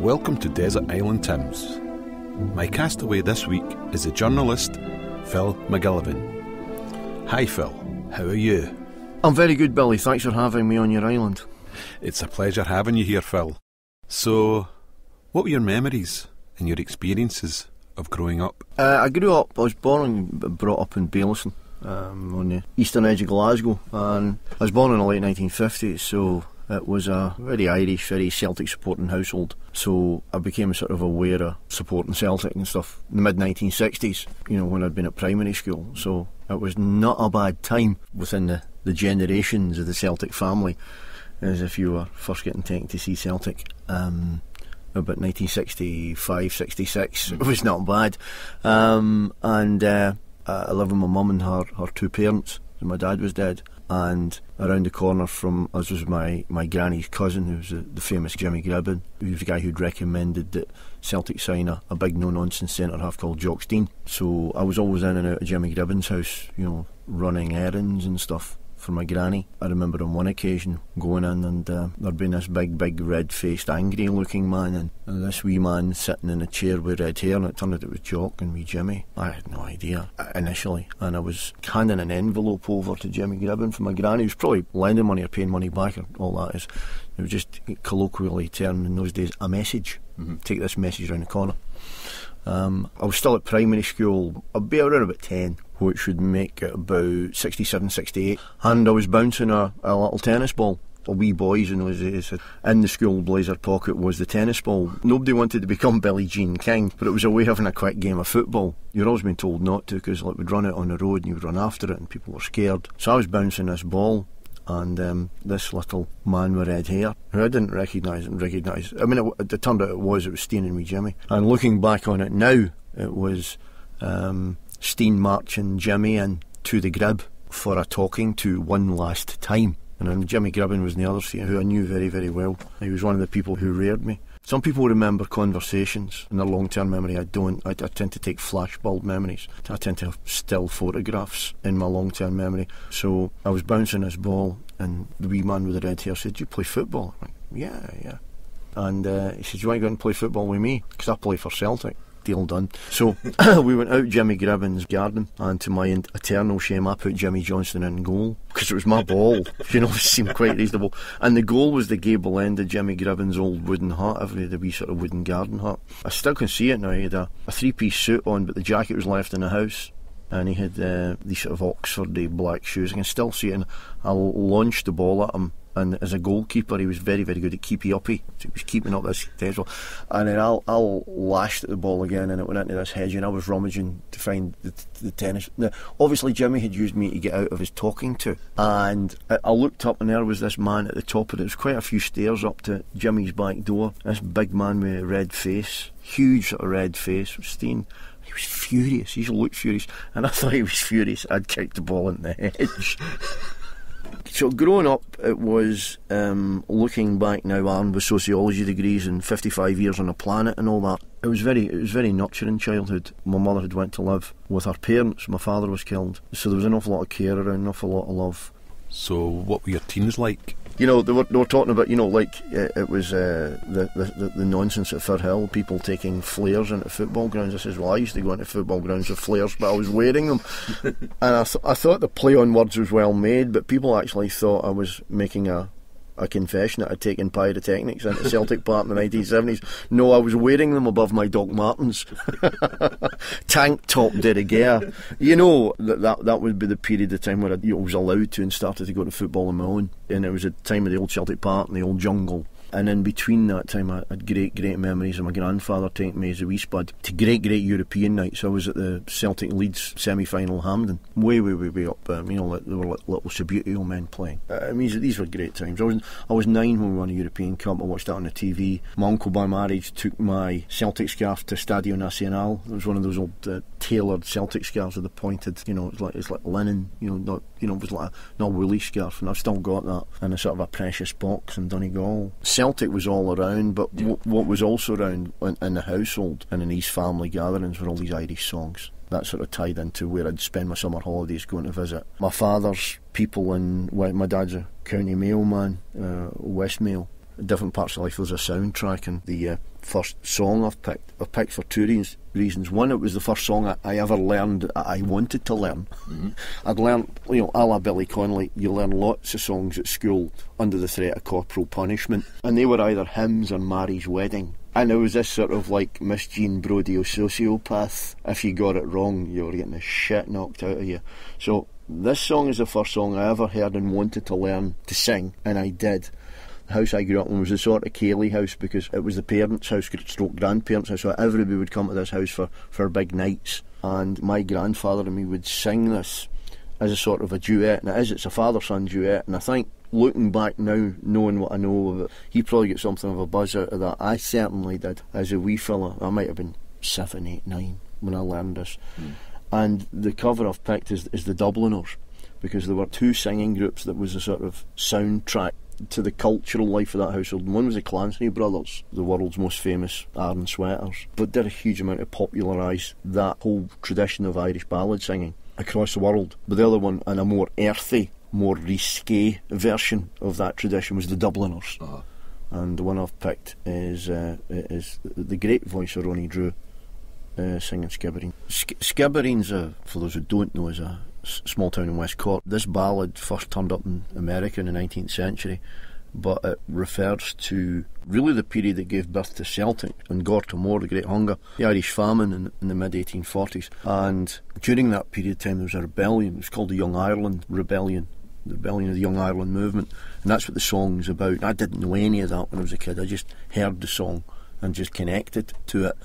Welcome to Desert Island Tims. My castaway this week is the journalist Phil MacGiollaBhain. Hi Phil, how are you? I'm very good, Billy. Thanks for having me on your island. It's a pleasure having you here, Phil. So, what were your memories and your experiences of growing up? I was born and brought up in Baillieston, on the eastern edge of Glasgow, and I was born in the late 1950s, so it was a very Irish, very Celtic supporting household. So I became sort of aware of supporting Celtic and stuff in the mid-1960s, when I'd been at primary school. So it was not a bad time within the generations of the Celtic family, as if you were first getting taken to see Celtic. About 1965, 66, it was not bad. I lived with my mum and her two parents. My dad was dead, and around the corner from us was my granny's cousin, who was the famous Jimmy Gribbin, who was the guy who'd recommended that Celtic sign a big no-nonsense centre-half called Jock Stein. So I was always in and out of Jimmy Gribbin's house, running errands and stuff for my granny. I remember on one occasion going in and there'd been this big red-faced angry looking man and this wee man sitting in a chair with red hair, and it turned out it was Jock and wee Jimmy. I had no idea initially, and I was handing an envelope over to Jimmy Gribbin for my granny, who was probably lending money or paying money back, or all that is. It was just colloquially termed in those days a message. Take this message round the corner. I was still at primary school. I'd be around about 10, which would make it about 67, 68, and I was bouncing a little tennis ball. A wee boys in those days, in the school blazer pocket was the tennis ball. Nobody wanted to become Billie Jean King, but it was a way of having a quick game of football. You're always being told not to, because we'd run out on the road and you would run after it and people were scared. So I was bouncing this ball, and this little man with red hair, who I didn't recognise. I mean, it turned out it was Stein and wee Jimmy. And looking back on it now, it was Stein marching Jimmy in to the grib for a talking to one last time. And Jimmy Gribbin was in the other seat, who I knew very, very well. He was one of the people who reared me. Some people remember conversations in their long-term memory. I don't. I tend to take flashbulb memories. I tend to have still photographs in my long-term memory. So I was bouncing this ball, and the wee man with the red hair said, "Do you play football?" I'm like, yeah. And he said, "Do you want to go and play football with me? Because I play for Celtic." Deal done. So we went out Jimmy Gribbin's garden, and to my eternal shame I put Jimmy Johnson in goal, because it was my ball. It seemed quite reasonable. And the goal was the gable end of Jimmy Gribbin's old wooden hut, the wee sort of wooden garden hut. I still can see it now. He had a three-piece suit on, but the jacket was left in the house, and he had these sort of Oxfordy black shoes. I can still see it, and I launched the ball at him. And as a goalkeeper, he was very, very good at keepy-uppy. So he was keeping up this test. And then I'll lashed at the ball again, and it went into this hedge, and I was rummaging to find the tennis. Now, obviously, Jimmy had used me to get out of his talking to. And I looked up, and there was this man at the top of it. There was quite a few stairs up to Jimmy's back door. This big man with a red face, huge sort of red face, was Stein. He was furious. He looked furious. And I thought he was furious. I'd kicked the ball in the hedge. So growing up, it was, looking back now, armed with sociology degrees and 55 years on the planet and all that, it was very nurturing childhood. My mother had went to live with her parents. My father was killed, so there was an awful lot of care around, an awful lot of love. So what were your teens like? They were talking about, it was the nonsense at Firhill, people taking flares into football grounds. I says, well, I used to go into football grounds with flares, but I was wearing them. And I thought the play on words was well made, but people actually thought I was making a confession that I'd taken pyrotechnics into Celtic Park in the 1970s. No, I was wearing them above my Doc Martens. Tank top de rigueur. That would be the period of time where I was allowed to and started to go to football on my own. And it was a time of the old Celtic Park and the old jungle. And in between that time, I had great memories of my grandfather taking me as a wee spud to great European nights. I was at the Celtic Leeds semi-final Hampden, way up. There were little Subbuteo men playing. These were great times. I was 9 when we won a European Cup. I watched that on the TV. My uncle by marriage took my Celtic scarf to Stadio Nacional. It was one of those old tailored Celtic scarves with the pointed. It's like linen. It was like not a woolly scarf, and I've still got that in a sort of a precious box in Donegal. Celtic was all around, but what was also around in the household and in these family gatherings were all these Irish songs. That sort of tied into where I'd spend my summer holidays going to visit my father's people, and my dad's a County Mail man, West Mail, different parts of life there's a soundtrack, and the first song I've picked for two reasons. One, it was the first song I ever learned I wanted to learn. I'd learned, a la Billy Connolly, you learn lots of songs at school under the threat of corporal punishment, and they were either hymns or Mary's Wedding. And it was this sort of like Miss Jean Brodie sociopath. If you got it wrong, you were getting the shit knocked out of you. So this song is the first song I ever heard and wanted to learn to sing, and I did. The house I grew up in was the sort of Cayley house, because it was the parents' house, stroke grandparents' house, so everybody would come to this house for big nights, and my grandfather and me would sing this as a sort of a duet, and it's a father-son duet, and I think, looking back now, knowing what I know of it, he probably got something of a buzz out of that. I certainly did. As a wee fella, I might have been 7, 8, 9 when I learned this. And the cover I've picked is the Dubliners, because there were two singing groups that was a sort of soundtrack to the cultural life of that household. And one was the Clancy brothers, the world's most famous Iron Sweaters, but did a huge amount to popularise that whole tradition of Irish ballad singing across the world. But the other one, and a more earthy, more risque version of that tradition, was the Dubliners. And the one I've picked is the great voice of Ronnie Drew singing Skibbereen. Skibbereen's, for those who don't know, is a small town in West Cork. This ballad first turned up in America in the 19th century, but it refers to really the period that gave birth to Celtic and Gortamore, the Great Hunger, the Irish famine in the mid-1840s. And during that period of time there was a rebellion. It was called the Young Ireland Rebellion, the rebellion of the Young Ireland movement, and that's what the song's about. I didn't know any of that when I was a kid. I just heard the song and just connected to it,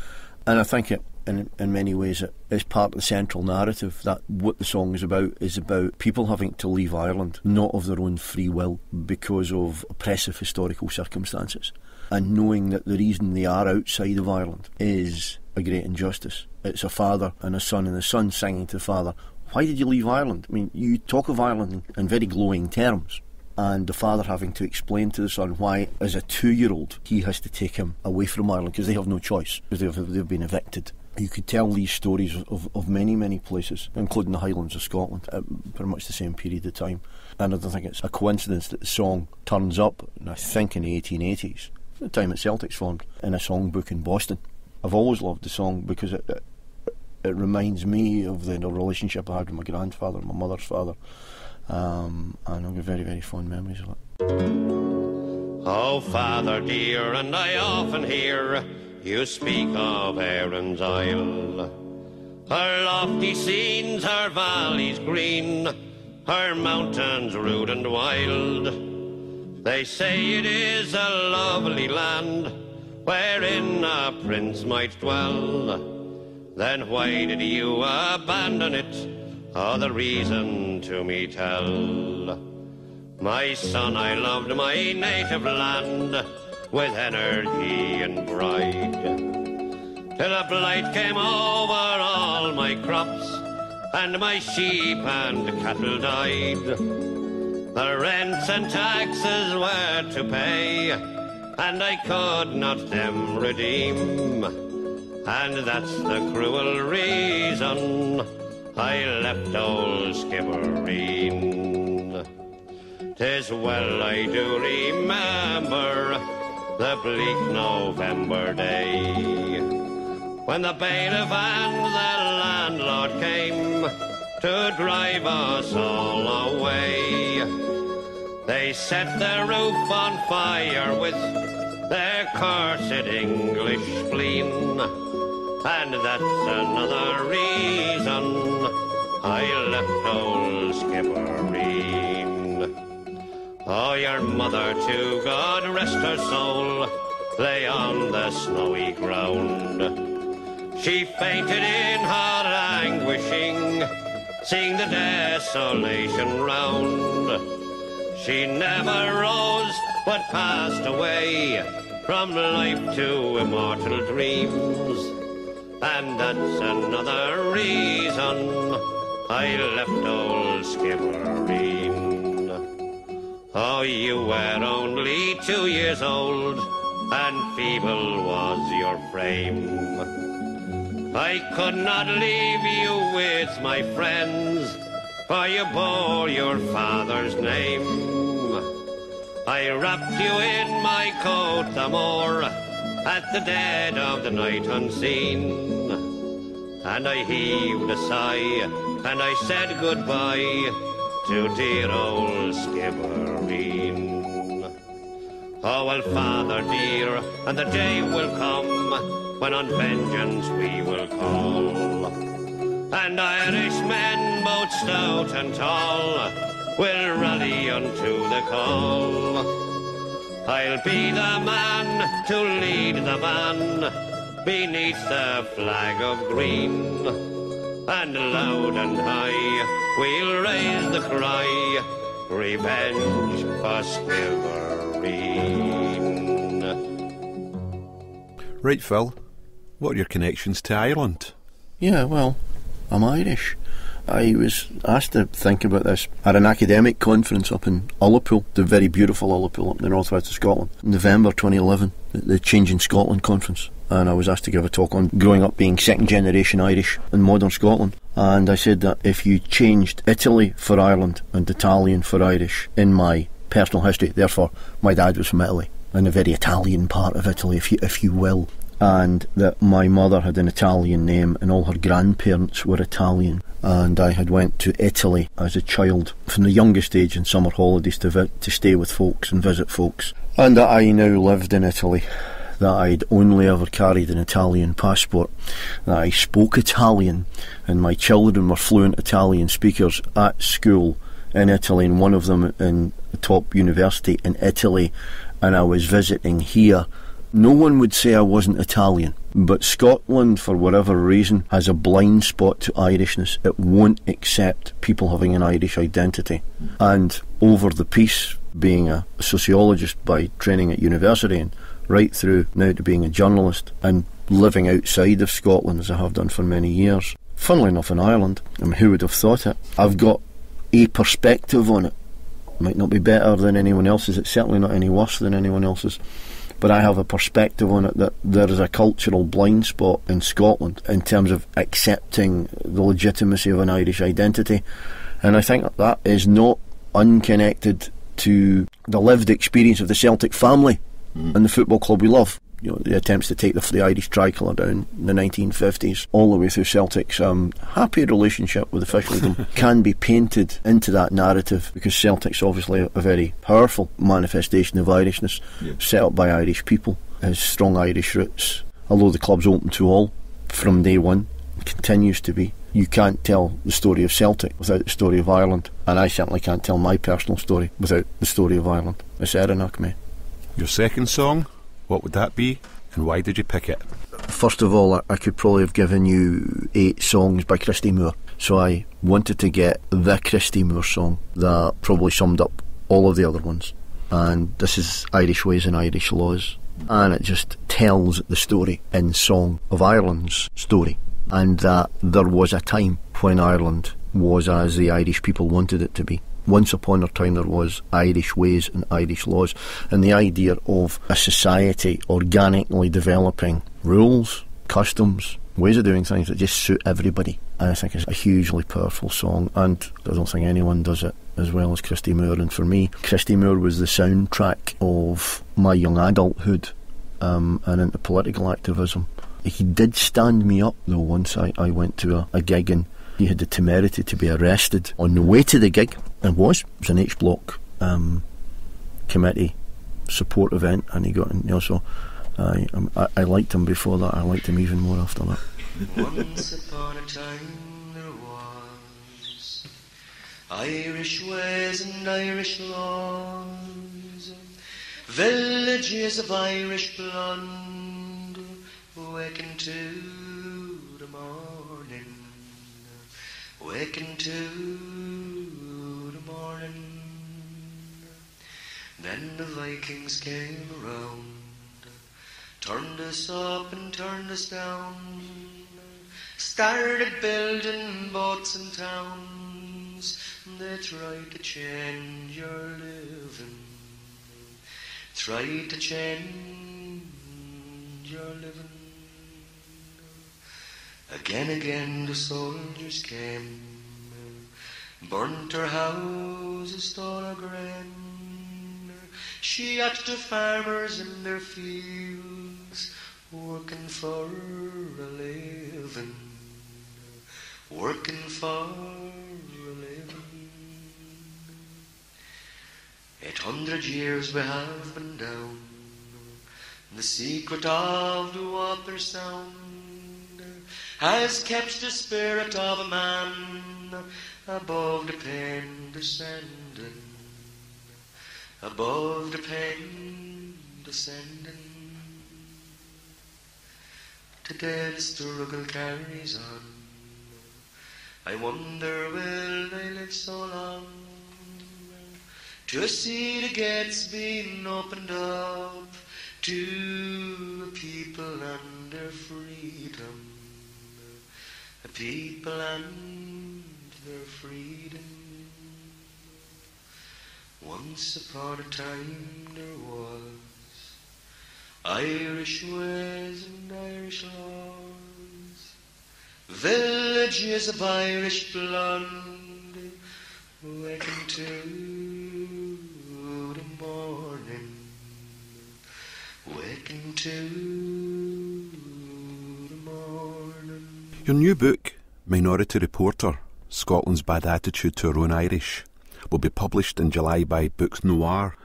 and I think it, in many ways, it is part of the central narrative, that what the song is about people having to leave Ireland, not of their own free will, because of oppressive historical circumstances, and knowing that the reason they are outside of Ireland is a great injustice. It's a father and a son, and the son singing to the father, why did you leave Ireland? I mean, you talk of Ireland in very glowing terms, and the father having to explain to the son why, as a 2-year-old, he has to take him away from Ireland, because they have no choice, because they've been evicted. You could tell these stories of many, many places, including the Highlands of Scotland, at pretty much the same period of time. And I don't think it's a coincidence that the song turns up, I think in the 1880s, the time that Celtic's formed, in a songbook in Boston. I've always loved the song because it reminds me of the relationship I had with my grandfather and my mother's father, and I've got very, very fond memories of it. Oh, father dear, and I often hear you speak of Erin's Isle. Her lofty scenes, her valleys green, her mountains rude and wild. They say it is a lovely land wherein a prince might dwell. Then why did you abandon it? Oh, the reason to me tell. My son, I loved my native land with energy and pride, till a blight came over all my crops, and my sheep and cattle died. The rents and taxes were to pay, and I could not them redeem, and that's the cruel reason I left old Skibbereen. 'Tis well I do remember the bleak November day, when the bailiff and the landlord came to drive us all away. They set the roof on fire with their cursed English spleen, and that's another reason I left old Skibbereen. Oh, your mother, too, God rest her soul, lay on the snowy ground. She fainted in her anguishing, seeing the desolation round. She never rose, but passed away from life to immortal dreams, and that's another reason I left old Skibbereen. Oh, you were only 2 years old, and feeble was your frame. I could not leave you with my friends, for you bore your father's name. I wrapped you in my coat the more at the dead of the night unseen, and I heaved a sigh and I said goodbye to dear old Skibbereen. Oh, well, Father dear, and the day will come when on vengeance we will call, and Irishmen both stout and tall will rally unto the call. I'll be the man to lead the van beneath the flag of green, and loud and high we'll raise the cry, revenge for Skibbereen. Right, Phil, what are your connections to Ireland? Yeah, well, I'm Irish. I was asked to think about this at an academic conference up in Ullapool, the very beautiful Ullapool up in the northwest of Scotland, in November 2011, the Changing Scotland conference. And I was asked to give a talk on growing up being second generation Irish in modern Scotland. And I said that if you changed Italy for Ireland and Italian for Irish in my personal history, therefore my dad was from Italy, in a very Italian part of Italy, if you will, and that my mother had an Italian name and all her grandparents were Italian, and I had went to Italy as a child from the youngest age in summer holidays to stay with folks and visit folks, and that I now lived in Italy, that I'd only ever carried an Italian passport, that I spoke Italian and my children were fluent Italian speakers at school in Italy, and one of them in a top university in Italy, and I was visiting here. No one would say I wasn't Italian, but Scotland, for whatever reason, has a blind spot to Irishness. It won't accept people having an Irish identity. And over the piece, being a sociologist by training at university and right through now to being a journalist and living outside of Scotland as I have done for many years, funnily enough in Ireland, I mean, who would have thought it? I've got a perspective on it. Might not be better than anyone else's, it's certainly not any worse than anyone else's. But I have a perspective on it that there is a cultural blind spot in Scotland in terms of accepting the legitimacy of an Irish identity. And I think that is not unconnected to the lived experience of the Celtic family and the football club we love. You know, the attempts to take the Irish tricolour down in the 1950s, all the way through Celtic's happy relationship with officialdom, can be painted into that narrative, because Celtic's obviously a very powerful manifestation of Irishness, set up by Irish people, has strong Irish roots. Although the club's open to all from day one, continues to be. You can't tell the story of Celtic without the story of Ireland, and I certainly can't tell my personal story without the story of Ireland. It's Erenach, mate. Your second song? What would that be, and why did you pick it? First of all, I could probably have given you 8 songs by Christy Moore, so I wanted to get the Christy Moore song that probably summed up all of the other ones, and this is Irish Ways and Irish Laws, and it just tells the story in song of Ireland's story, and that there was a time when Ireland was as the Irish people wanted it to be. Once upon a time there was Irish ways and Irish laws, and the idea of a society organically developing rules, customs, ways of doing things that just suit everybody. And I think it's a hugely powerful song, and I don't think anyone does it as well as Christy Moore. And for me, Christy Moore was the soundtrack of my young adulthood and into political activism. He did stand me up though. Once I went to a gig, and he had the temerity to be arrested on the way to the gig, and it was an H-Block committee support event, and he got in, you know, so I liked him before that. I liked him even more after that. Once upon a time there was Irish ways and Irish laws, villages of Irish blood, waking to the morning, waking to the morning. Then the Vikings came around, turned us up and turned us down, started building boats and towns. They tried to change your living, tried to change your living. Again the soldiers came, burnt our houses, stole our grain, she at the farmers in their fields, working for a living, working for a living. 800 years we have been down the secret of the water sound, has kept the spirit of a man above the pain descending, above the pain descending. Today the struggle carries on. I wonder will they live so long to see the gates being opened up to a people and their freedom, a people and their freedom. Once upon a time there was Irish ways and Irish laws, villages of Irish blood, waking to the morning, waking to the morning. Your new book, Minority Reporter, Scotland's Bad Attitude to Our Own Irish, will be published in July by Books Noir.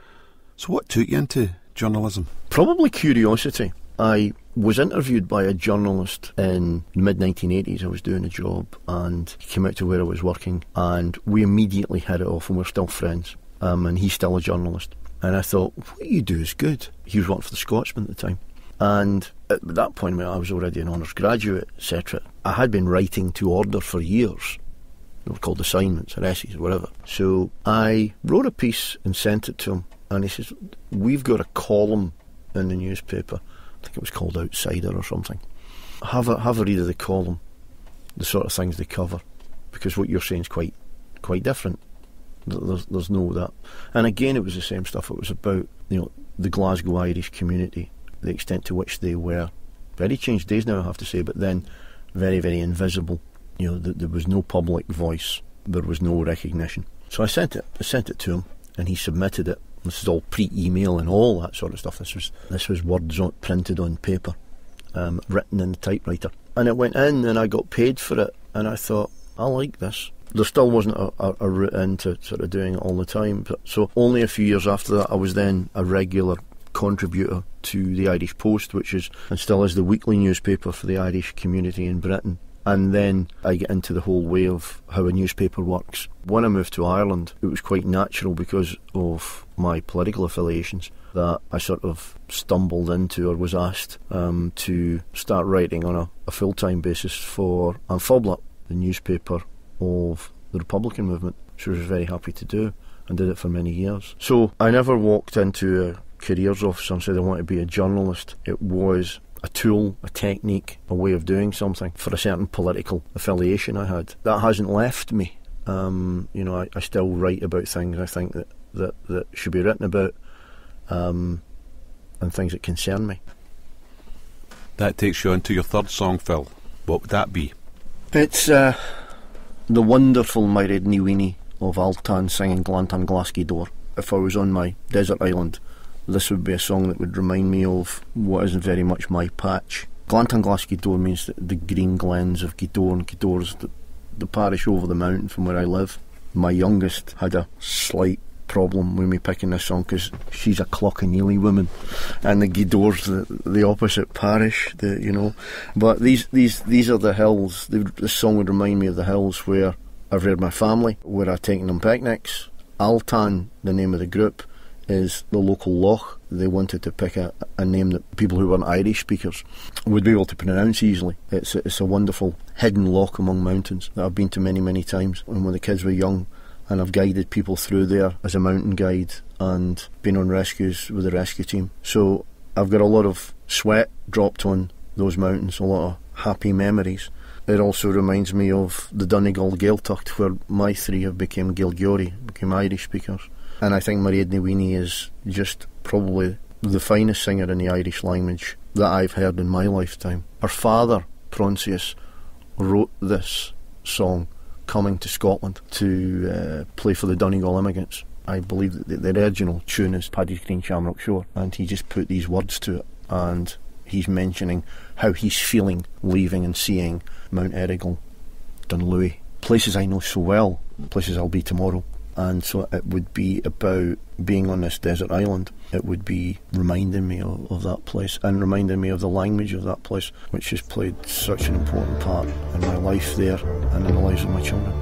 So what took you into journalism? Probably curiosity. I was interviewed by a journalist in the mid-1980s. I was doing a job and he came out to where I was working and we immediately hit it off and we're still friends. And he's still a journalist. And I thought, what you do is good. He was working for the Scotsman at the time. And at that point, I was already an honours graduate, etc. I had been writing to order for years. They were called assignments or essays or whatever. So I wrote a piece and sent it to him. And he says, we've got a column in the newspaper. I think it was called Outsider or something. Have a read of the column, the sort of things they cover. Because what you're saying is quite different. There's no that. And again, it was the same stuff. It was about, the Glasgow Irish community, the extent to which they were very changed days now, I have to say, but then very, very invisible. There was no public voice. There was no recognition. So I sent it to him, and he submitted it. This is all pre-email and all that sort of stuff. This was words printed on paper, written in the typewriter. And it went in, and I got paid for it. And I thought, I like this. There still wasn't a route into sort of doing it all the time. So only a few years after that, I was then a regular contributor to the Irish Post, which is and still is the weekly newspaper for the Irish community in Britain. And then I get into the whole way of how a newspaper works. When I moved to Ireland, it was quite natural because of my political affiliations that I sort of stumbled into or was asked to start writing on a full-time basis for An Phoblacht, the newspaper of the Republican movement, which I was very happy to do and did it for many years. So I never walked into a careers officer and said I want to be a journalist. It was a tool, a technique, a way of doing something for a certain political affiliation I had. That hasn't left me. I still write about things I think that should be written about, and things that concern me. That takes you on to your third song, Phil. What would that be? It's the wonderful My Red Ní Weenie of Altan singing Glantan Glasky Door. If I was on my desert island, this would be a song that would remind me of what isn't very much my patch. Glantan Glasky Door means the green glens of Gidor. Gidor is the parish over the mountain from where I live. My youngest had a slight problem with me picking this song because she's a Clockaneely woman and the Gidor's the opposite parish, But these are the hills. This song would remind me of the hills where I've reared my family, where I've taken them picnics. Altan, the name of the group, is the local loch. They wanted to pick a name that people who weren't Irish speakers would be able to pronounce easily. It's a wonderful hidden loch among mountains that I've been to many, many times. And when the kids were young, and I've guided people through there as a mountain guide and been on rescues with the rescue team. So I've got a lot of sweat dropped on those mountains, a lot of happy memories. It also reminds me of the Donegal Gaeltacht, where my three have become Gaelgeory, became Irish speakers. And I think My Red Ní Weenie is just probably the finest singer in the Irish language that I've heard in my lifetime. Her father, Proncius, wrote this song coming to Scotland to play for the Donegal immigrants. I believe that the original tune is Paddy's Green Shamrock Shore, and he just put these words to it, and he's mentioning how he's feeling leaving and seeing Mount Errigal, Dunluey, places I know so well, places I'll be tomorrow. And so it would be about being on this desert island. It would be reminding me of that place, and reminding me of the language of that place, which has played such an important part in my life there and in the lives of my children.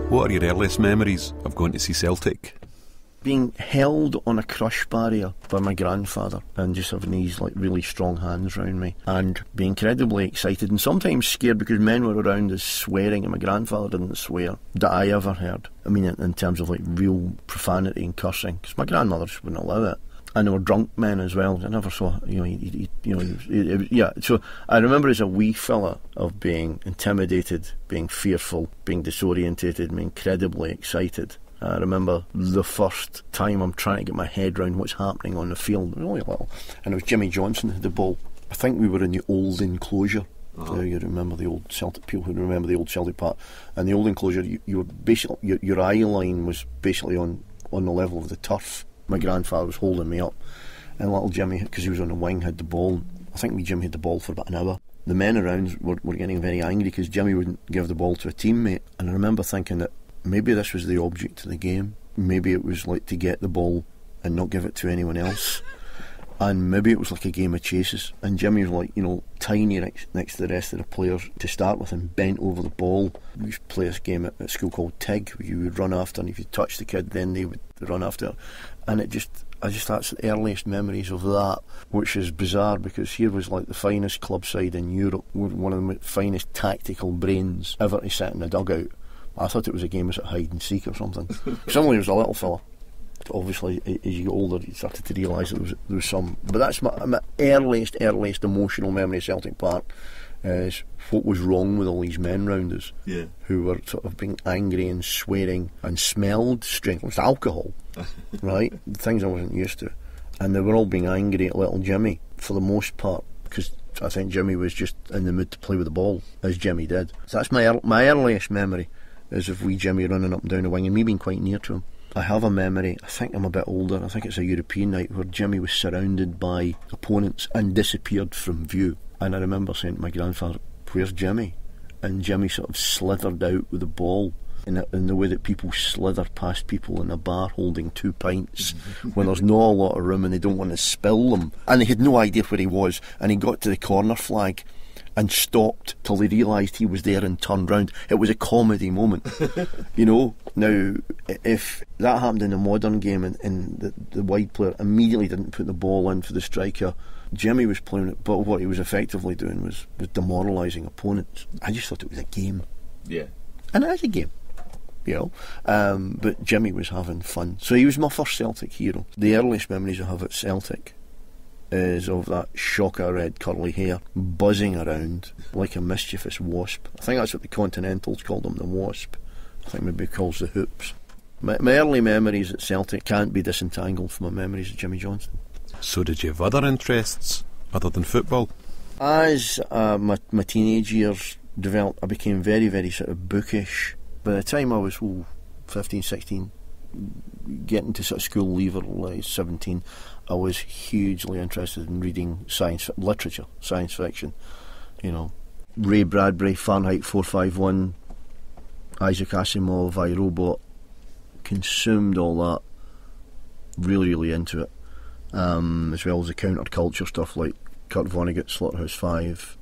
What are your earliest memories of going to see Celtic? Being held on a crush barrier by my grandfather and just having these like really strong hands around me, and being incredibly excited and sometimes scared because men were around us swearing, and my grandfather didn't swear that I ever heard. I mean, in terms of like real profanity and cursing, because my grandmother just wouldn't allow it. And there were drunk men as well. I never saw, yeah. So I remember as a wee fella of being intimidated, being fearful, being disorientated, being incredibly excited. I remember the first time I'm trying to get my head around what's happening on the field. It was only little, and it was Jimmy Johnson who had the ball. I think we were in the old enclosure. You remember the old Celtic, people who remember the old Celtic Park, and the old enclosure. You were basically your eye line was basically on the level of the turf. My grandfather was holding me up, and little Jimmy, because he was on the wing, had the ball. I think Jimmy had the ball for about an hour. The men around were getting very angry because Jimmy wouldn't give the ball to a teammate, and I remember thinking that maybe this was the object of the game. Maybe it was like to get the ball and not give it to anyone else. And maybe it was like a game of chases, and Jimmy was like, tiny next to the rest of the players to start with, and bent over the ball. We used to play this game at school called Tig, where you would run after, and if you touched the kid, then they would run after. And that's the earliest memories of that, which is bizarre because here was like the finest club side in Europe, one of the finest tactical brains ever to sit in a dugout. I thought it was a game of hide and seek or something. Suddenly, it was a little fella. Obviously, as you get older, you started to realise there was some. But that's my earliest emotional memory of Celtic Park, is what was wrong with all these men round us, who were sort of being angry and swearing and smelled strange. It was alcohol, right? Things I wasn't used to. And they were all being angry at little Jimmy, for the most part, because I think Jimmy was just in the mood to play with the ball, as Jimmy did. So that's my earliest memory, is of wee Jimmy running up and down the wing and me being quite near to him. I have a memory, I think I'm a bit older, I think it's a European night, where Jimmy was surrounded by opponents and disappeared from view. And I remember saying to my grandfather, "Where's Jimmy?" And Jimmy sort of slithered out with the ball in the way that people slither past people in a bar holding 2 pints when there's not a lot of room and they don't want to spill them. And they had no idea where he was, and he got to the corner flag and stopped till they realised he was there and turned round. It was a comedy moment. Now, if that happened in a modern game and the wide player immediately didn't put the ball in for the striker, Jimmy was playing it, but what he was effectively doing was demoralising opponents. I just thought it was a game. Yeah. And it is a game. But Jimmy was having fun. So he was my first Celtic hero. The earliest memories I have at Celtic is of that shocker red curly hair buzzing around like a mischievous wasp. I think that's what the Continentals called him, the wasp. I think maybe he calls the hoops. My early memories at Celtic can't be disentangled from my memories of Jimmy Johnstone. So did you have other interests other than football? As my teenage years developed, I became very, very sort of bookish. By the time I was 15, 16, getting to sort of school leaver, like 17, I was hugely interested in reading science fiction. Ray Bradbury, Fahrenheit 451, Isaac Asimov, iRobot. Consumed all that, really, really into it. As well as the counterculture stuff like Kurt Vonnegut's Slaughterhouse-Five,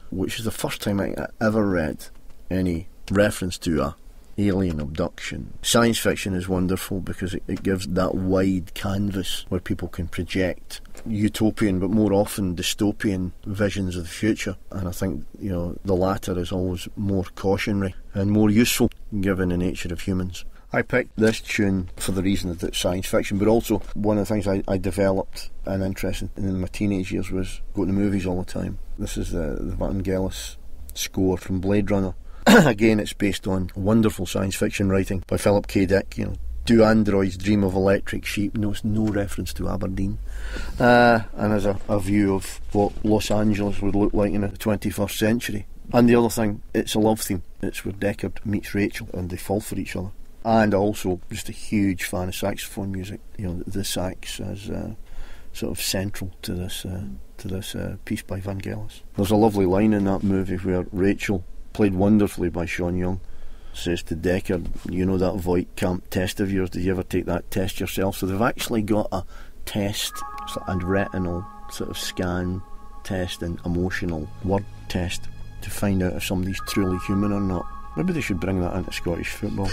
which is the first time I ever read any reference to a alien abduction. Science fiction is wonderful because it gives that wide canvas where people can project utopian but more often dystopian visions of the future, and I think the latter is always more cautionary and more useful given the nature of humans. I picked this tune for the reason that it's science fiction, but also one of the things I developed an interest in my teenage years was going to movies all the time. This is the Vangelis score from Blade Runner. Again, it's based on wonderful science fiction writing by Philip K. Dick. Do androids dream of electric sheep? No, it's no reference to Aberdeen. And as a view of what Los Angeles would look like in the 21st century. And the other thing, it's a love theme. It's where Deckard meets Rachel and they fall for each other. And also just a huge fan of saxophone music. The sax is sort of central to this piece by Vangelis. There's a lovely line in that movie where Rachel, played wonderfully by Sean Young, says to Deckard, that Voight camp test of yours, did you ever take that test yourself? So they've actually got a test and retinal sort of scan test and emotional word test to find out if somebody's truly human or not. Maybe they should bring that into Scottish football.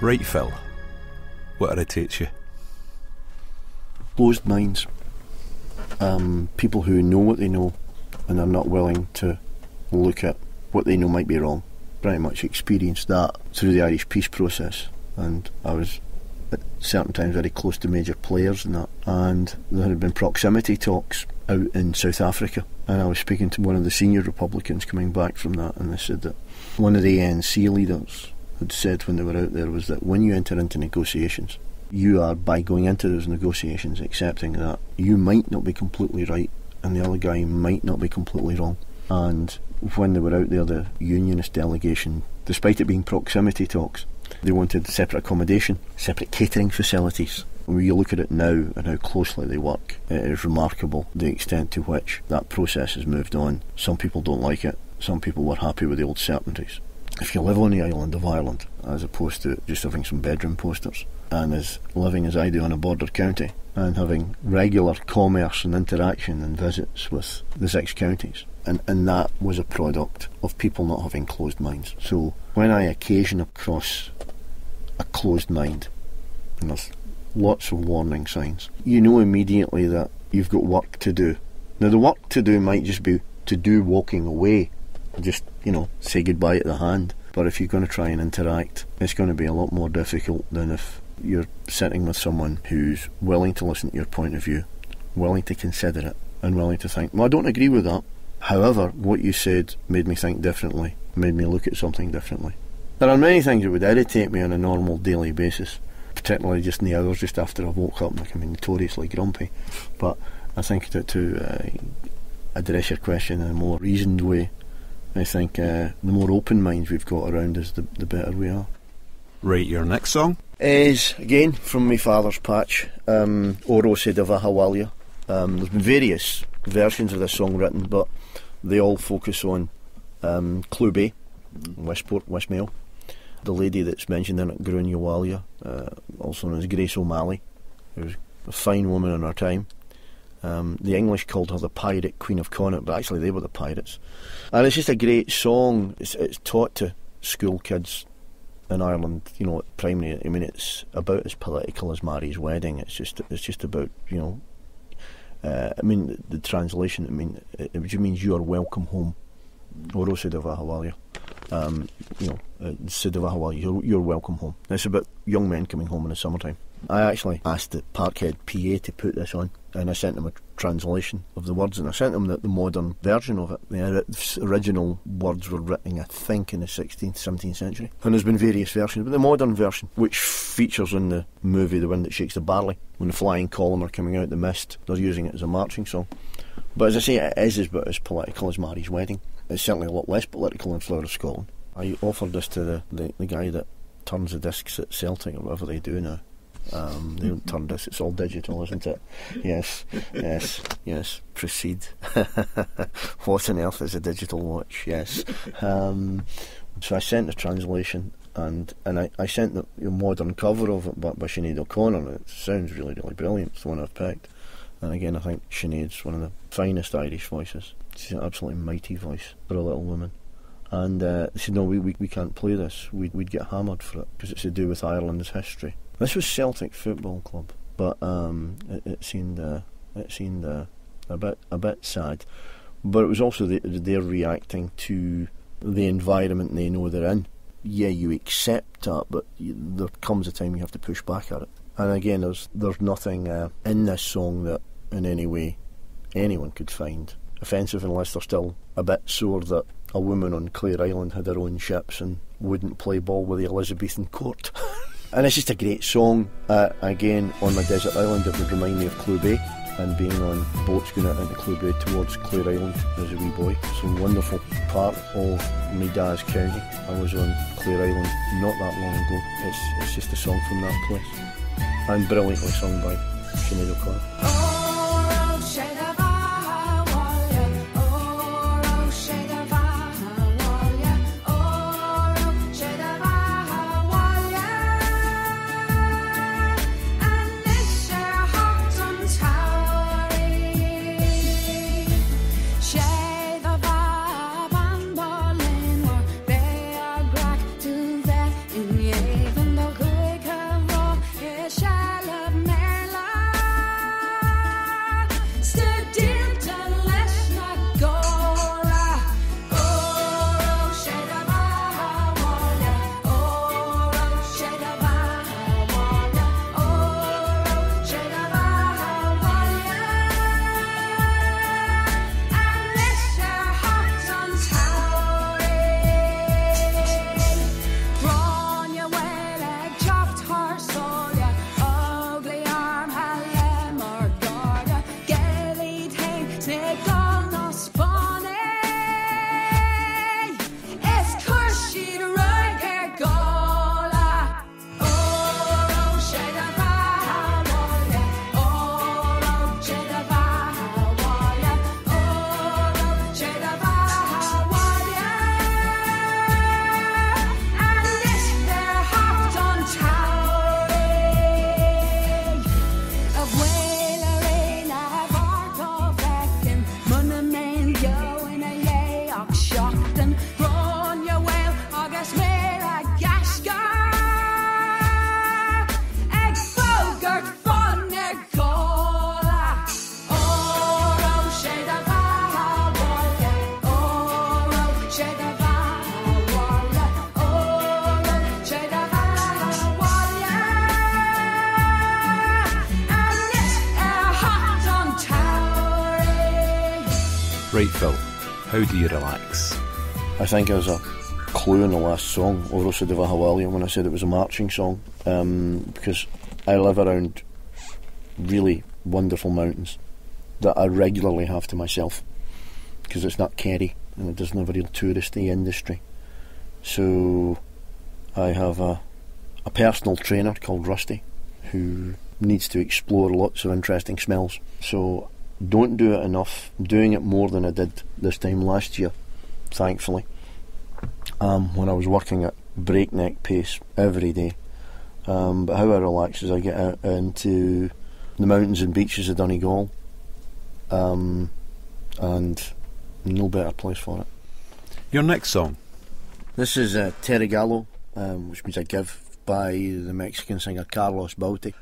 Right, Phil, what irritates you? Closed minds. People who know what they know and are not willing to look at what they know might be wrong. Pretty much experienced that through the Irish peace process, and I was at certain times very close to major players in that, and there had been proximity talks out in South Africa, and I was speaking to one of the senior Republicans coming back from that, and they said that one of the ANC leaders had said when they were out there was that when you enter into negotiations, you are, by going into those negotiations, accepting that you might not be completely right and the other guy might not be completely wrong. And when they were out there, the unionist delegation, despite it being proximity talks, they wanted separate accommodation, separate catering facilities. When you look at it now and how closely they work, it is remarkable the extent to which that process has moved on. Some people don't like it, some people were happy with the old certainties. If you live on the island of Ireland, as opposed to just having some bedroom posters, and as living as I do in a border county, and having regular commerce and interaction and visits with the 6 counties, and that was a product of people not having closed minds. So when I occasionally cross a closed mind, and there's lots of warning signs, you know immediately that you've got work to do. Now the work to do might just be to do walking away, just, say goodbye to the hand. But if you're going to try and interact, it's going to be a lot more difficult than if you're sitting with someone who's willing to listen to your point of view, willing to consider it, and willing to think, well, I don't agree with that. However, what you said made me think differently, made me look at something differently. There are many things that would irritate me on a normal daily basis, particularly just in the hours just after I woke up, like I'm notoriously grumpy. But I think that to address your question in a more reasoned way, I think the more open minds we've got around us, the better we are. Right, your next song? Is, again, from my father's patch, Oro Se Davahawalia. There's been various versions of this song written, but they all focus on Clwbay, Westport, West Mail. The lady that's mentioned in it, Grún Yawalia, also known as Grace O'Malley, who was a fine woman in her time. The English called her the Pirate Queen of Connaught, but actually they were the pirates. And it's just a great song. It's taught to school kids in Ireland, at primary. I mean, it's about as political as Mary's Wedding. It's just about, the translation, it just means you are welcome home. Oro Se Davahawalia. Se Davahawalia, you're welcome home. It's about young men coming home in the summertime. I actually asked the Parkhead PA to put this on, and I sent them a translation of the words, and I sent them the modern version of it. The original words were written, I think, in the 16th, 17th century, and there's been various versions, but the modern version, which features in the movie The Wind That Shakes the Barley, when the flying column are coming out the mist, they're using it as a marching song. But as I say, it is about as political as Mary's Wedding. It's certainly a lot less political than Flower of Scotland. I offered this to the guy that turns the discs at Celtic, or whatever they do now. They don't turn discs, it's all digital, isn't it? Yes, proceed. What on earth is a digital watch? Yes. So I sent the translation, and I sent the modern cover of it by Sinead O'Connor. It sounds really, really brilliant. It's the one I've picked. And again, I think Sinead's one of the finest Irish voices. She's an absolutely mighty voice for a little woman. And they said, no, we can't play this. We'd get hammered for it, because it's to do with Ireland's history. This was Celtic Football Club, but it seemed a bit sad. But it was also they're reacting to the environment they know they're in. Yeah, you accept that, but there comes a time you have to push back at it. And again, there's nothing in this song that in any way anyone could find offensive, unless they're still a bit sore that a woman on Clare Island had her own ships and wouldn't play ball with the Elizabethan court. And it's just a great song. Again, on my desert island, it would remind me of Clwbay, and being on boats going out into Clwbay towards Clare Island as a wee boy. It's a wonderful part of my dad's county. I was on Clare Island not that long ago. It's just a song from that place, and brilliantly sung by Sinead O'Connor. Even though Right, Phil, how do you relax? I think there's a clue in the last song, O Rosa de Vahawalia, when I said it was a marching song, because I live around really wonderful mountains that I regularly have to myself, because it's not Kerry and it doesn't have a real touristy industry. So I have a personal trainer called Rusty who needs to explore lots of interesting smells. So don't do it enough. I'm doing it more than I did this time last year, thankfully, when I was working at breakneck pace every day. But how I relax is I get out into the mountains and beaches of Donegal, and no better place for it. Your next song? This is Te Regalo, which means I give, by the Mexican singer Carlos Baute.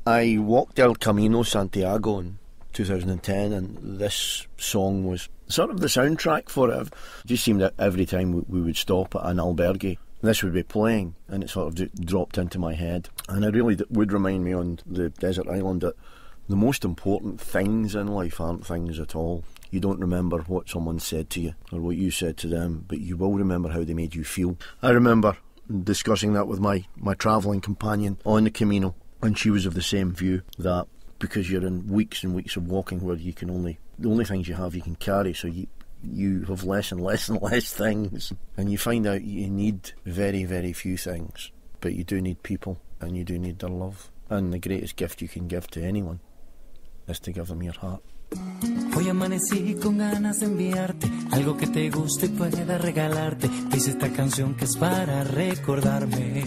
I walked El Camino Santiago in 2010, and this song was sort of the soundtrack for it. It just seemed that every time we would stop at an albergue, this would be playing, and it sort of dropped into my head. And it really would remind me on the desert island that the most important things in life aren't things at all. You don't remember what someone said to you or what you said to them, but you will remember how they made you feel. I remember discussing that with my travelling companion on the Camino, and she was of the same view, that because you're in weeks and weeks of walking where you can the only things you have you can carry, so you have less and less and less things, and you find out you need very, very few things, but you do need people, and you do need their love. And the greatest gift you can give to anyone is to give them your heart. Hoy amanecí con ganas de enviarte algo que te guste y pueda regalarte. Te hice esta canción que es para recordarme.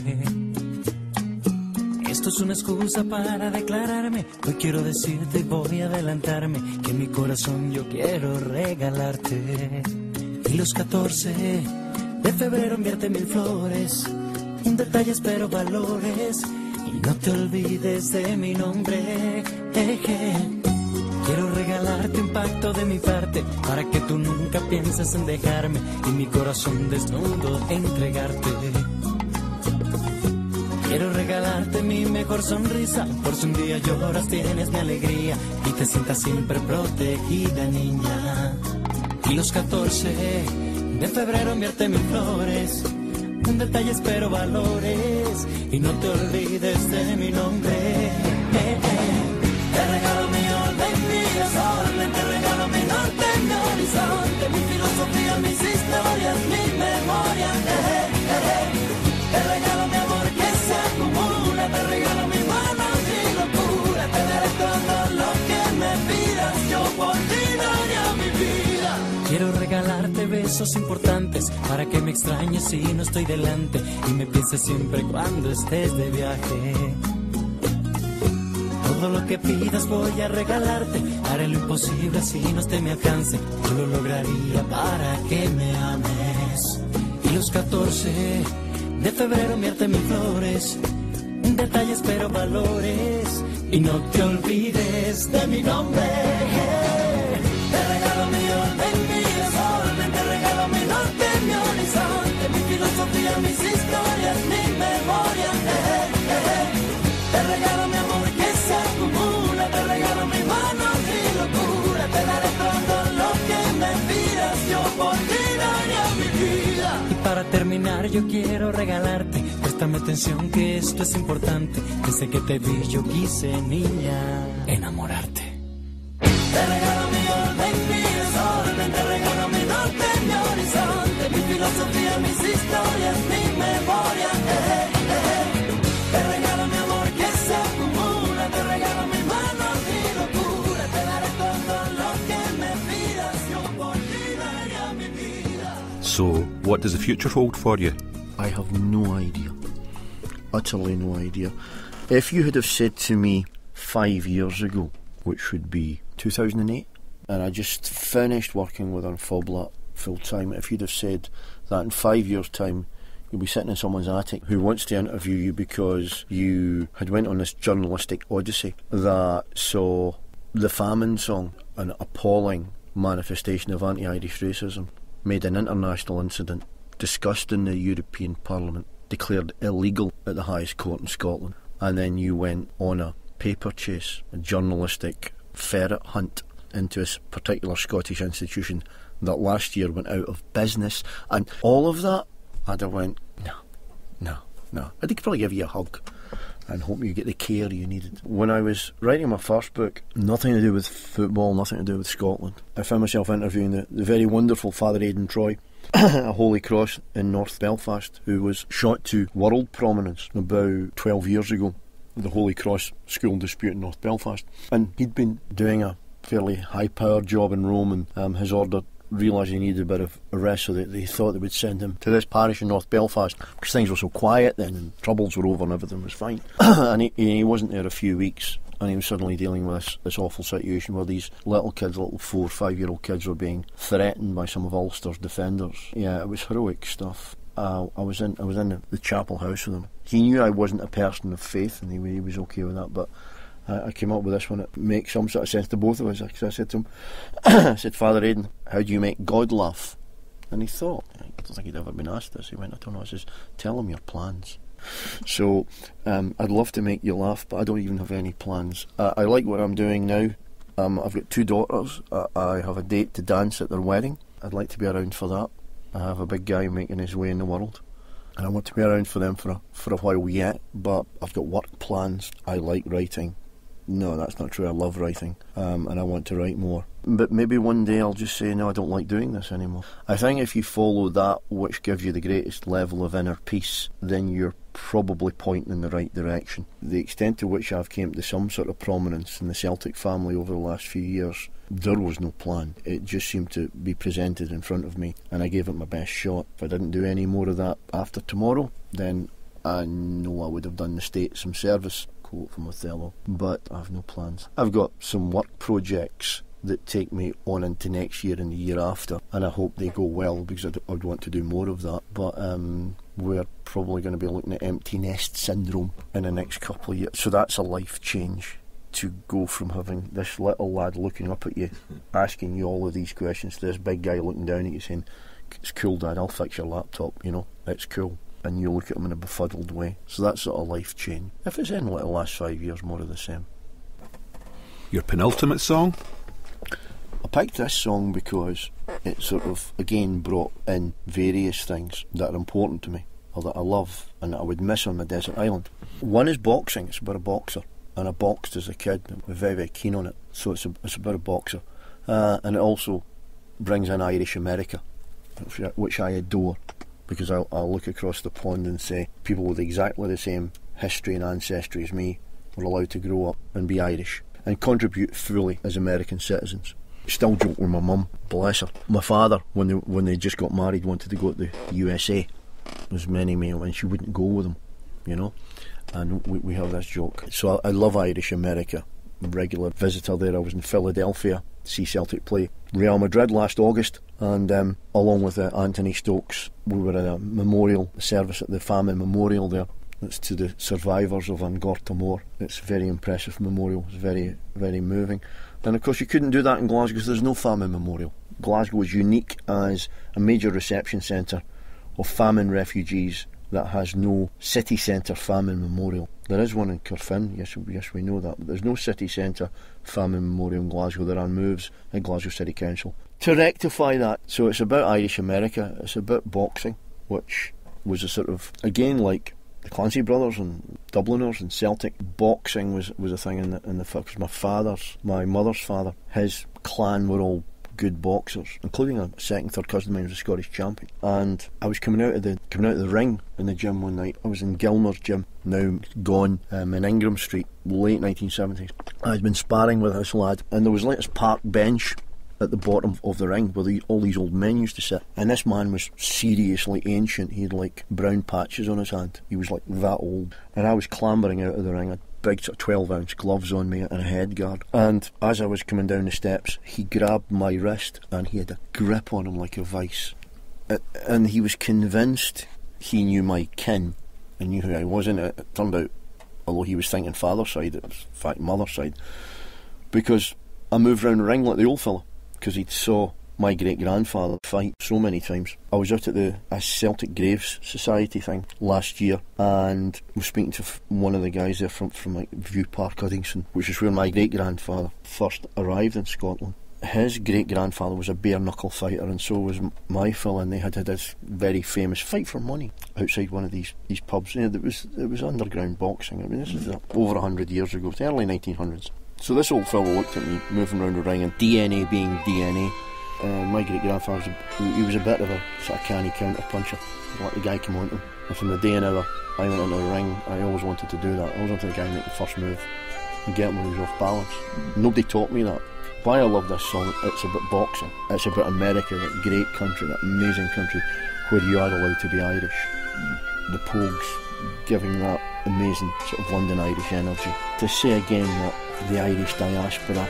Esto es una excusa para declararme. Hoy quiero decirte y voy a adelantarme que en mi corazón yo quiero regalarte. Y los 14 de febrero enviarte 1000 flores. Un detalle espero valores y no te olvides de mi nombre. Quiero regalarte un pacto de mi parte para que tú nunca pienses en dejarme y mi corazón desnudo entregarte. Quiero regalarte mi mejor sonrisa, por si un día lloras tienes mi alegría y te sientas siempre protegida, niña. Y los 14 de febrero enviarte 1000 flores, un detalle espero valores y no te olvides de mi nombre. Te regalo mi orden, mi desorden, te regalo mi norte, mi horizonte, mi filosofía, mis historias, mi memoria. Te regalo mi amor que se acumula, te regalo mi mano, mi locura, te daré todo lo que me pidas, yo por ti daría mi vida. Quiero regalarte besos importantes para que me extrañes si no estoy delante y me pienses siempre cuando estés de viaje. Todo lo que pidas voy a regalarte, haré lo imposible si no esté a mi alcance, yo lo lograría para que me ames. Y los 14 de febrero enviarte 1000 flores, un detalle espero valores y no te olvides de mi nombre. Te regalo mi orden, mi desorden, te regalo mi norte, mi horizonte, mi filosofía, mis historias, mi memoria. Te regalo mi amor que se acumula, te regalo mi mano, mi locura, te daré todo lo que me pidas, yo por ti daría mi vida. Y para terminar yo quiero regalarte, préstame atención que esto es importante, desde que te vi yo quise, niña, enamorarte. Te regalo mi orden, mi desorden, te regalo mi norte, mi horizonte, mi filosofía, mis historias, mi memoria. Te regalo mi amor que se acumula, te regalo mi mano, mi locura, te daré todo lo que me pidas, yo por ti daría mi vida. So, what does the future hold for you? I have no idea. Utterly no idea. If you had have said to me 5 years ago, which would be 2008, and I just finished working with Anfobla full time, if you'd have said that in 5 years' time you'll be sitting in someone's attic who wants to interview you because you had went on this journalistic odyssey that saw the famine song, an appalling manifestation of anti-Irish racism, made an international incident, discussed in the European Parliament, declared illegal at the highest court in Scotland, and then you went on a paper chase, a journalistic ferret hunt into a particular Scottish institution that last year went out of business, and all of that, I'd have went, no. I could probably give you a hug and hope you get the care you needed. When I was writing my first book, nothing to do with football, nothing to do with Scotland, I found myself interviewing the very wonderful Father Aidan Troy at Holy Cross in North Belfast, who was shot to world prominence about 12 years ago, the Holy Cross school dispute in North Belfast. And he'd been doing a fairly high-powered job in Rome, and his order realised he needed a bit of a rest, so they thought they would send him to this parish in North Belfast, because things were so quiet then and troubles were over and everything was fine. And he wasn't there a few weeks, and he was suddenly dealing with this awful situation where these little kids, little 4 or 5 year old kids, were being threatened by some of Ulster's defenders. Yeah, it was heroic stuff. I was in the chapel house with him. He knew I wasn't a person of faith, and he was okay with that, but I came up with this one that makes some sort of sense to both of us. Because I said to him, I said, Father Aidan, how do you make God laugh? And he thought, I don't think he'd ever been asked this. He went, I don't know. I says, tell him your plans. So I'd love to make you laugh, but I don't even have any plans. I like what I'm doing now. I've got 2 daughters. I have a date to dance at their wedding. I'd like to be around for that. I have a big guy making his way in the world, and I want to be around for them for a while yet, but I've got work plans. I like writing. No, that's not true. I love writing, and I want to write more. But maybe one day I'll just say, no, I don't like doing this anymore. I think if you follow that which gives you the greatest level of inner peace, then you're probably pointing in the right direction. The extent to which I've came to some sort of prominence in the Celtic family over the last few years, there was no plan. It just seemed to be presented in front of me, and I gave it my best shot. If I didn't do any more of that after tomorrow, then I know I would have done the state some service. Quote from Othello. But I have no plans. I've got some work projects that take me on into next year and the year after, and I hope they go well, because I'd want to do more of that. But we're probably going to be looking at empty nest syndrome in the next couple of years. So that's a life change, to go from having this little lad looking up at you, asking you all of these questions, to this big guy looking down at you saying, it's cool, Dad, I'll fix your laptop, it's cool. And you look at him in a befuddled way. So that's sort of life change. If it's in like the last 5 years, more of the same. Your penultimate song? I picked this song because it sort of, again, brought in various things that are important to me, or that I love, and that I would miss on my desert island. One is boxing. It's about a boxer, and I boxed as a kid. I was very, very keen on it. So it's about a boxer. And it also brings in Irish America, which I adore. Because I'll look across the pond and say, people with exactly the same history and ancestry as me were allowed to grow up and be Irish and contribute fully as American citizens. Still joke with my mum, bless her. My father, when they just got married, wanted to go to the USA. There's many, and she wouldn't go with him, And we have this joke. So I love Irish America. Regular visitor there. I was in Philadelphia to see Celtic play Real Madrid last August, and along with Anthony Stokes, we were at a memorial service at the famine memorial there. It's to the survivors of Angortamore. It's a very impressive memorial. It's very, very moving. And of course you couldn't do that in Glasgow because there's no famine memorial. Glasgow is unique as a major reception centre of famine refugees that has no city centre famine memorial. There is one in Carfin, yes we know that, but there's no city centre famine memorial in Glasgow. There are moves in Glasgow City Council to rectify that. So it's about Irish America, it's about boxing, which was a sort of, again, like the Clancy brothers and Dubliners and Celtic, boxing was a thing in the because my mother's father, his clan were all good boxers, including a second, third cousin of mine who was a Scottish champion. And I was coming out of the ring in the gym one night. I was in Gilmer's gym, now gone, in Ingram Street, late 1970s. I'd been sparring with this lad, and there was like this park bench at the bottom of the ring where all these old men used to sit. And this man was seriously ancient. He had like brown patches on his hand. He was like that old. And I was clambering out of the ring. Big sort of 12-ounce gloves on me and a head guard, and as I was coming down the steps he grabbed my wrist and he had a grip on him like a vice, and he was convinced he knew my kin and knew who I was. And it turned out, although he was thinking father's side, it was in fact mother's side, because I moved round the ring like the old fella, because he'd saw my great-grandfather fight so many times. I was out at a Celtic Graves Society thing last year, and was speaking to one of the guys there from like View Park, Uddingston, which is where my great-grandfather first arrived in Scotland. His great-grandfather was a bare-knuckle fighter, and so was my Phil, and they had this very famous fight for money outside one of these pubs. You know, it was underground boxing. I mean, this is over 100 years ago, the early 1900s. So this old fellow looked at me, moving around the ring, and DNA being DNA. My great-grandfather, he was a bit of a sort of canny counter-puncher. Let the guy come on to him. And from the day and hour I went into the ring, I always wanted to do that. I always wanted the guy to make the first move and get him when he was off balance. Nobody taught me that. Why I love this song, it's about boxing. It's about America, that great country, that amazing country where you are allowed to be Irish. The Pogues giving that amazing sort of London Irish energy. To say again that the Irish diaspora,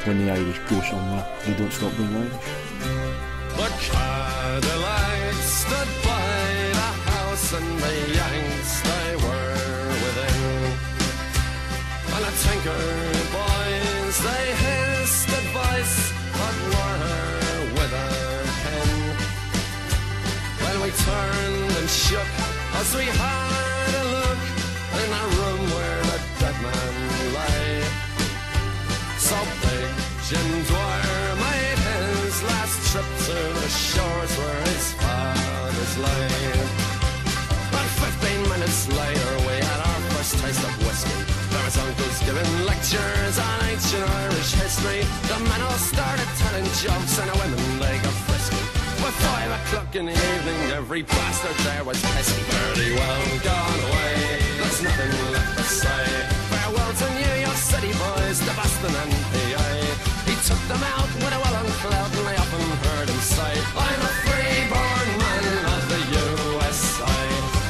when the Irish go somewhere, they don't stop being Irish. The Cadillac stood by the house and the Yanks they were within. And the Tinker boys they hissed advice but were with a pen. Well, we turned and shook as we had a look in a room where the dead man lay. So big Jim Dwyer made his last trip to the shores where his fathers lay. And 15 minutes later we had our first taste of whiskey. There was uncles giving lectures on ancient Irish history. The men all started telling jokes and the women they got frisky. By 5 o'clock in the evening every bastard there was pissy. Pretty well gone away, there's nothing left to say. Farewell to New York City boys, to Boston and PA. He took them out with a well-on cloud and I often heard him say, I'm a free-born man of the USA.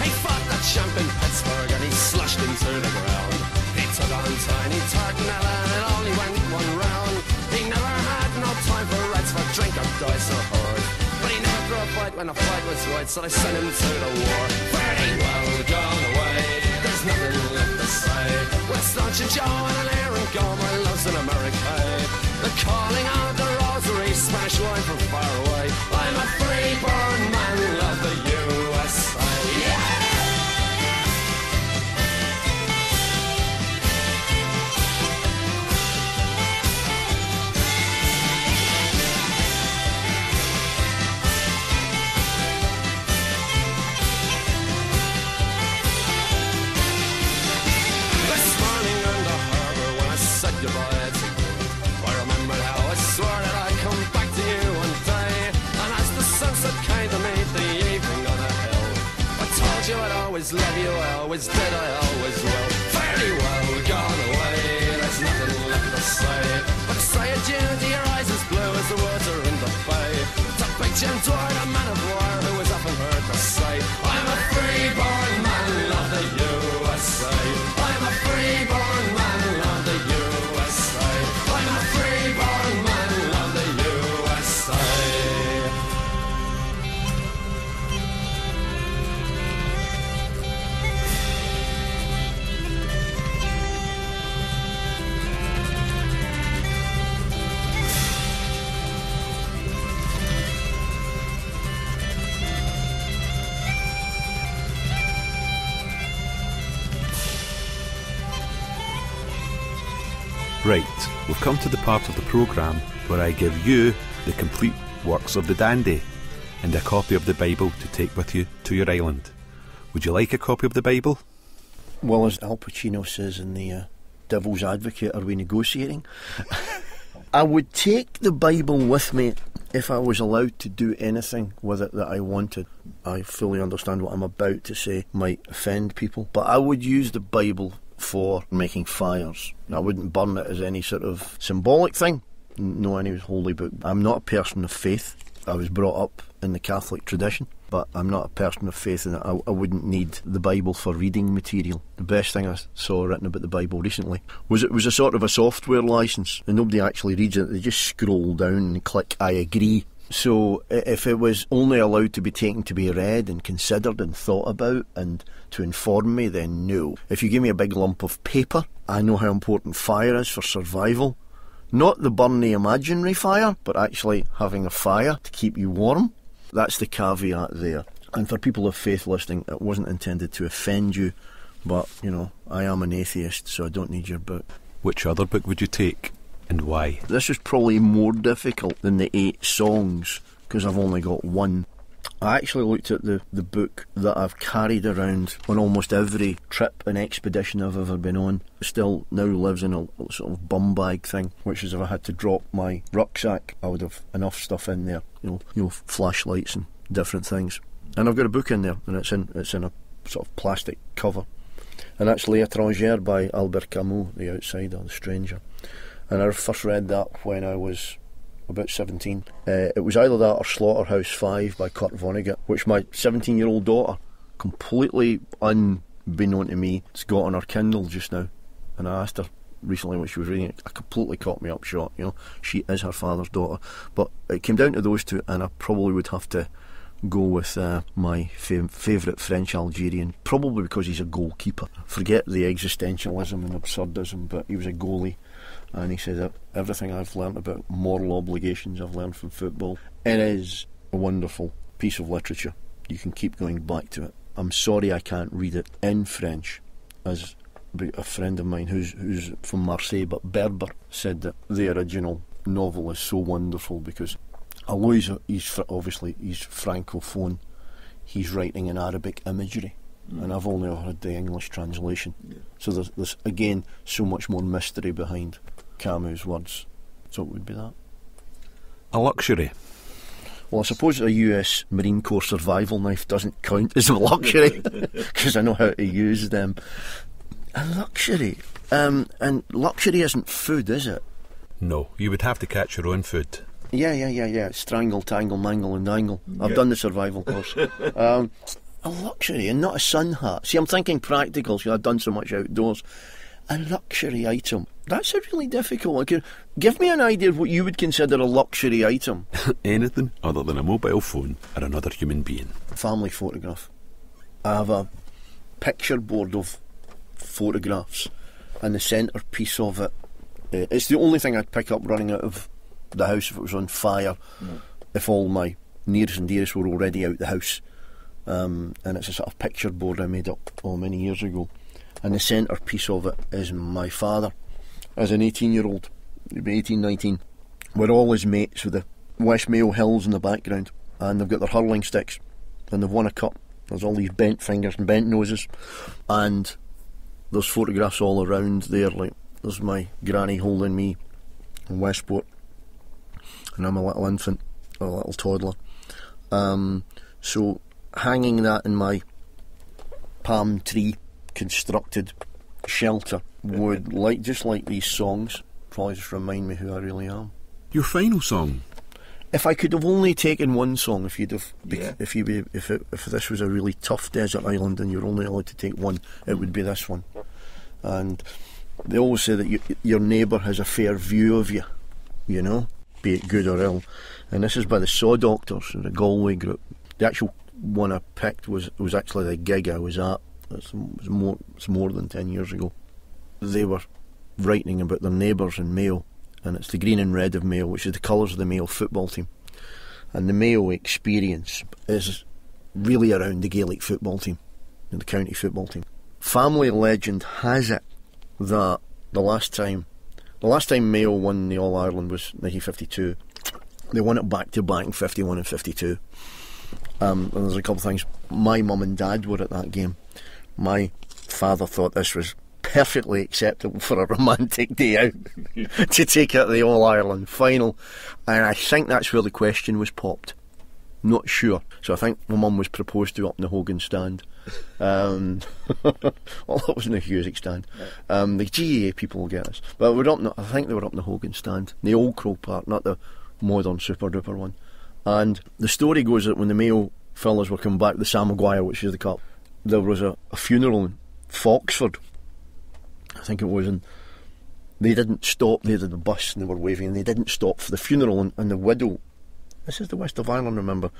He fought the champ in Pittsburgh and he slushed into the ground. He took on Tiny Tartanella and it only went one round. He never had no time for reds, for drink or dice or horde. But he never threw a fight when the fight was right, so they sent him to the war. Very well gone away, there's nothing left to say. With Staunch and Joe and Aaron Gomer loves in America. The calling out the rosary, Spanish wine from far away. I'm a free-born man of the USA. Yeah! Goodbye to you. I remembered how I swore that I'd come back to you one day. And as the sunset came to meet the evening on a hill, I told you I'd always love you, I always did, I always will. Fairly well gone away, there's nothing left to say. But to say adieu to your eyes as blue as the water in the bay. To big Jim Dwyer, a man of war, who was often heard to say, I'm a free-born man of the USA. I'm a free-born man of the USA. I'm a free-born man of the USA. Right, we've come to the part of the programme where I give you the complete works of the dandy and a copy of the Bible to take with you to your island. Would you like a copy of the Bible? Well, as Al Pacino says in the Devil's Advocate, are we negotiating? I would take the Bible with me if I was allowed to do anything with it that I wanted. I fully understand what I'm about to say might offend people, but I would use the Bible for making fires. I wouldn't burn it as any sort of symbolic thing. No, any holy book. I'm not a person of faith. I was brought up in the Catholic tradition, but I'm not a person of faith, and I wouldn't need the Bible for reading material. The best thing I saw written about the Bible recently was it was a sort of a software licence, and nobody actually reads it. They just scroll down and click I agree. So if it was only allowed to be taken to be read and considered and thought about and to inform me, then no. If you give me a big lump of paper, I know how important fire is for survival. Not the burny imaginary fire, but actually having a fire to keep you warm. That's the caveat there. And for people of faith listening, it wasn't intended to offend you, but, you know, I am an atheist, so I don't need your book. Which other book would you take, and why? This is probably more difficult than the 8 songs, because I've only got one. I actually looked at the book that I've carried around on almost every trip and expedition I've ever been on. It still now lives in a sort of bum bag thing, which is if I had to drop my rucksack, I would have enough stuff in there, you know, flashlights and different things. And I've got a book in there, and it's in a sort of plastic cover. And that's L'Étranger by Albert Camus, The Outsider, The Stranger. And I first read that when I was about 17. It was either that or Slaughterhouse-Five by Kurt Vonnegut, which my 17-year-old daughter, completely unbeknown to me, has got on her Kindle just now. And I asked her recently when she was reading it. I completely caught me up short, you know. She is her father's daughter. But it came down to those two, and I probably would have to go with my favourite French Algerian, probably because he's a goalkeeper. Forget the existentialism and absurdism, but he was a goalie, and he said that everything I've learnt about moral obligations I've learned from football. It is a wonderful piece of literature. You can keep going back to it. I'm sorry I can't read it in French, as a friend of mine who's from Marseille but Berber said that the original novel is so wonderful because although he's francophone, he's writing in Arabic imagery, and I've only ever had the English translation. So there's again so much more mystery behind Camus' words. So it would be that. A luxury. Well, I suppose a US Marine Corps survival knife doesn't count as a luxury because I know how to use them. A luxury, and luxury isn't food, is it? No, you would have to catch your own food. Yeah. Strangle, tangle, mangle and dangle. I've done the survival course. A luxury and not a sun hat. See, I'm thinking practical, so I've done so much outdoors. A luxury item. That's a really difficult one. Give me an idea of what you would consider a luxury item. Anything other than a mobile phone or another human being. Family photograph. I have a picture board of photographs, and the centrepiece of it, it's the only thing I'd pick up running out of the house if it was on fire, if all my nearest and dearest were already out the house. And it's a sort of picture board I made up many years ago, and the centrepiece of it is my father as an 18-year-old, he'd be 18, 19, with all his mates with the West Mayo Hills in the background, and they've got their hurling sticks and they've won a cup. There's all these bent fingers and bent noses, and there's photographs all around there. Like there's my granny holding me in Westport, and I'm a little infant, a little toddler. So hanging that in my palm tree constructed shelter would, just like these songs, probably just remind me who I really am. Your final song? If I could have only taken one song, if this was a really tough desert island and you're only allowed to take one, it would be this one. And they always say that your neighbour has a fair view of you, you know, be it good or ill. And this is by the Saw Doctors, the Galway group. The actual one I picked was actually the gig I was at. It's more than 10 years ago. They were writing about their neighbours in Mayo, and it's the green and red of Mayo, which is the colours of the Mayo football team. And the Mayo experience is really around the Gaelic football team, and the county football team. Family legend has it that the last time Mayo won the All-Ireland was 1952. They won it back to back in 51 and 52. And there's a couple of things. My mum and dad were at that game. My father thought this was perfectly acceptable for a romantic day out to take out the All-Ireland final, and I think that's where the question was popped. Not sure. So I think my mum was proposed to up in the Hogan stand. Well, that wasn't a Husik stand. The GAA people will get us, but I think they were up in the Hogan stand, the old Croke Park, not the modern super duper one. And the story goes that when the Mayo fellas were coming back, the Sam Maguire, which is the cup, there was a funeral in Foxford, I think it was, and they didn't stop. They had a bus and they were waving, and they didn't stop for the funeral, and the widow, this is the West of Ireland, remember,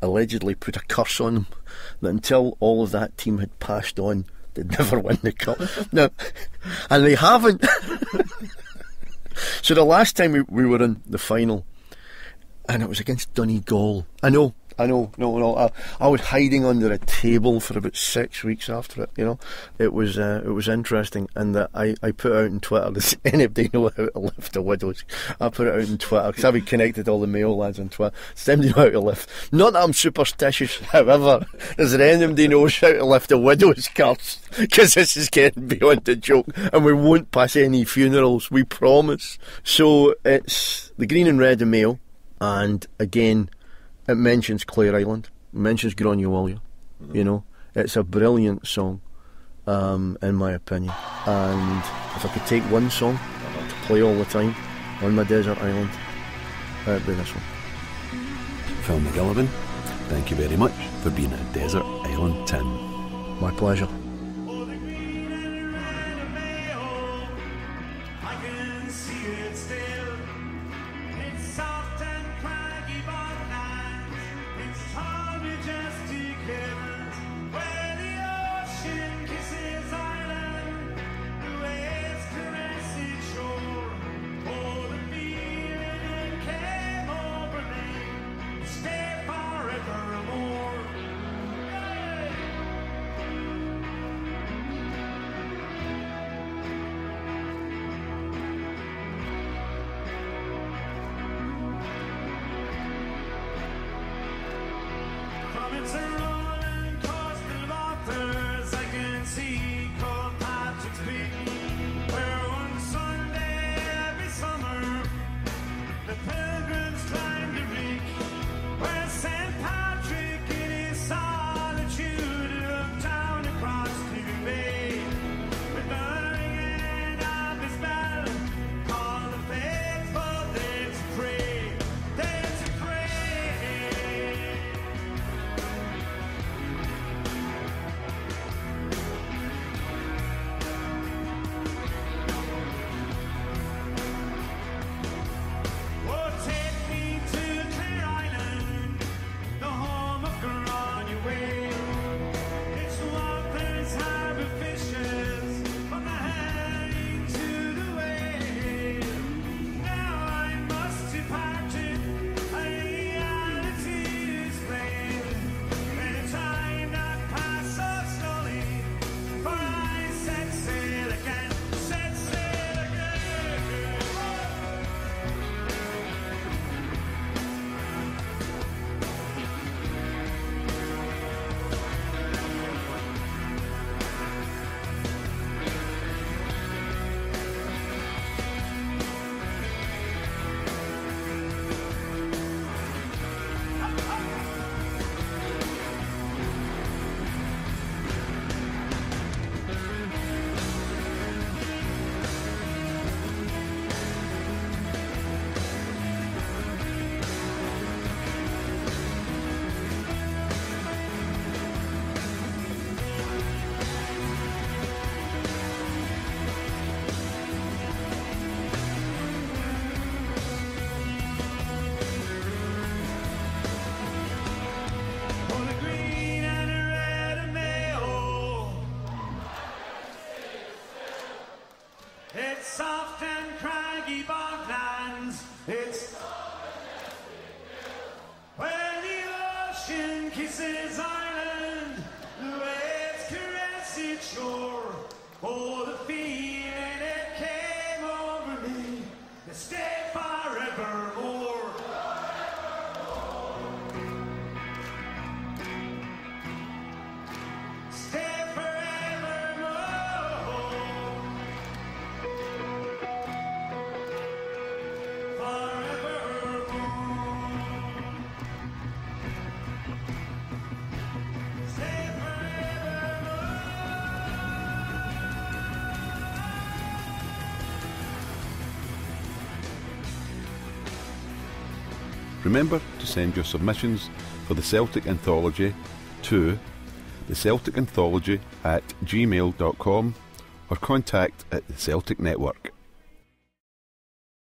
allegedly put a curse on them that until all of that team had passed on, they'd never win the cup. Now, and they haven't. So the last time we were in the final, and it was against Donegal. I know. I was hiding under a table for about 6 weeks after it. You know, it was interesting, and I put out on Twitter. Does anybody know how to lift a widow's? I put it out on Twitter because I've been connected to all the Mayo lads on Twitter. Does anybody know how to lift? Not that I'm superstitious, however. Does there anybody knows how to lift a widow's curse? Because this is getting beyond a joke, and we won't pass any funerals. We promise. So it's the green and red in Mayo, and again. It mentions Clare Island, it mentions Granualia. You know, it's a brilliant song, in my opinion. And if I could take one song to play all the time on my desert island, it'd be this one. Phil MacGiollaBhain, thank you very much for being a Desert Island Tim. My pleasure. Remember to send your submissions for the Celtic Anthology to thecelticanthology@gmail.com or contact at the Celtic Network.